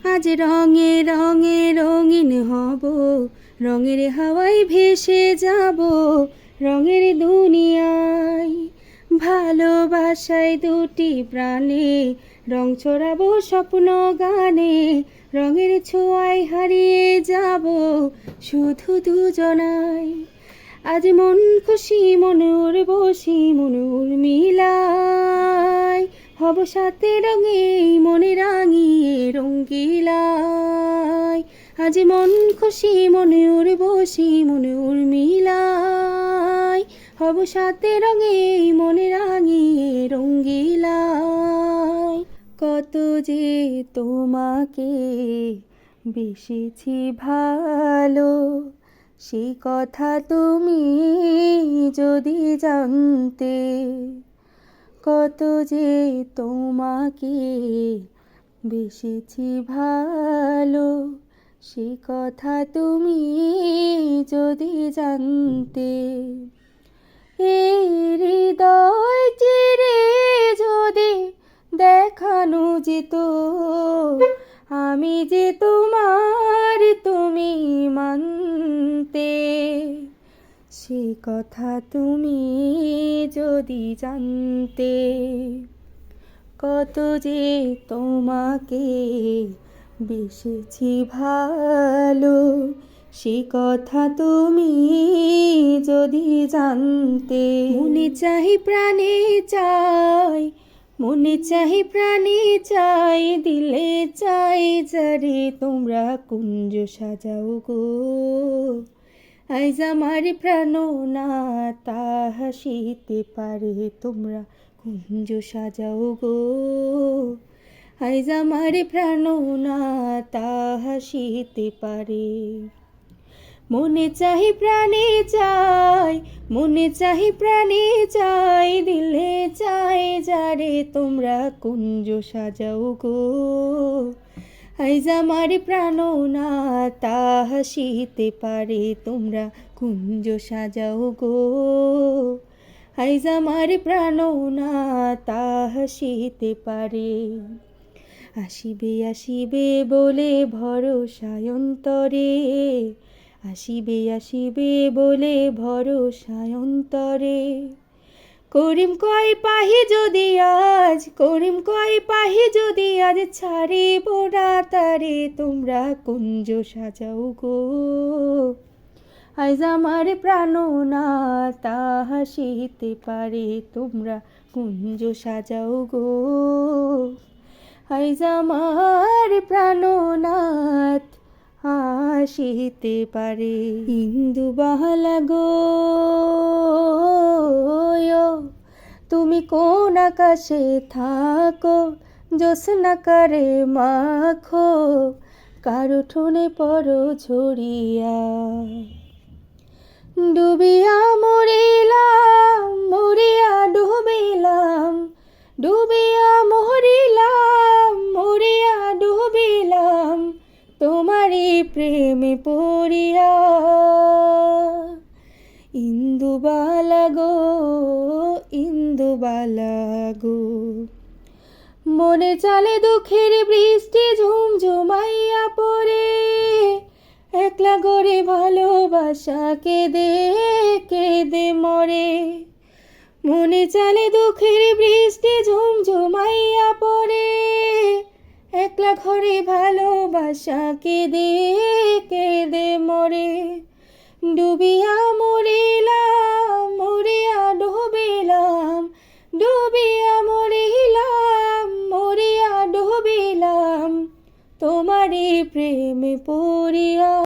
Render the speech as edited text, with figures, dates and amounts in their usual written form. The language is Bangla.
আজ রঙে রঙে রঙিন হব, রঙের হাওয়ায় ভেসে যাব রঙের দুনিয়ায়। ভালোবাসায় দুটি প্রাণে রং ছড়াবো স্বপ্ন গানে, রঙের ছোঁয়ায় হারিয়ে যাব শুধু দুজনাই। আজ মন খুশি মনে ওর বসি মনে ওর মিলায়, হব সাথে রঙে মনে রাঙিয়ে রঙ্গিলায়। আজ মন খুশি মনে ওর বসি মনে ওর মিলায়, হব সাথে রঙে মনে রাঙিয়ে রঙ্গিলায়। কত যে তোমাকে বেসেছি ভালো, সেই কথা তুমি যদি জানতে। কত যে তোমাকে বেসেছি ভালো, সেই কথা তুমি যদি জানতে। এই হৃদয় চিরে যদি দেখানো যেত আমি যে তোমার তুমি মানতে, সে কথা তুমি যদি জানতে। কত যে তোমাকে বেসেছি ভালো, সে কথা তুমি যদি জানতে। মনে চাহি প্রাণে চাই, মনে চাহি প্রাণে চাই, দিলে চাই যারে তোমরা কুঞ্জ সাজাও গো। আইজ আমার প্রাণ না তা হাসিতে পারে তোমরা কুঞ্জ সাজাও গো। আইজ আমার প্রাণ না তা হাসিতে পারে। মনে চাহি প্রাণে চাই, মনে চাহি প্রাণে চাই, দিলে চাই যারে তোমরা কুঞ্জ সাজাও গো। আইজ আমার প্রাণ না তা হাসিতে পারে তোমরা কুঞ্জ সাজাও গো। আইজ আমার প্রাণ না তা হাসিতে পারে। আসিবে আসিবে বলে ভরসায় অন্তরে, আসিবে আসিবে বলে ভরসায় অন্তরে। করিম কয় পাহি যদি আজ, করিম কয় পাহি যদি আজ, ছাড়িব না তারে তোমরা কুঞ্জ সাজাও গো। আজ আমার প্রাণ না তা হাসিতে পারে তোমরা কুঞ্জ সাজাও গো। আজ আমার প্রাণনাথ আসিতে পারে। ইন্দুবালা গো তুমি কোন আকাশে থাকো, জ্যোৎস্না কারে মাখো, কারো ঠোনে পড়ো ঝরিয়া। ডুবিয়া মরিলাম মরিয়া ডুবিলাম, ডুবিয়া মরিলাম মরিয়া ডুবিলাম, তোমারই প্রেমে পড়িয়া। ইন্দুবালা গো ইন্দুবালা গো, মনে চলে দুঃখের বৃষ্টি ঝুমঝুমাইয়া পড়ে, একলা গড়ে ভালোবাসা কেঁদে কেঁদে মরে। মনে চলে দুঃখের বৃষ্টি ঝুমঝুমাইয়া পড়ে, একলা ঘরে ভালোবাসা কেঁদে কেঁদে মরে। ডুবিয়া মরিলাম মরিয়া ডুবিলাম, ডুবিয়া মরিলাম মরিয়া ডুবিলাম, তোমারই প্রেমে পড়িয়া।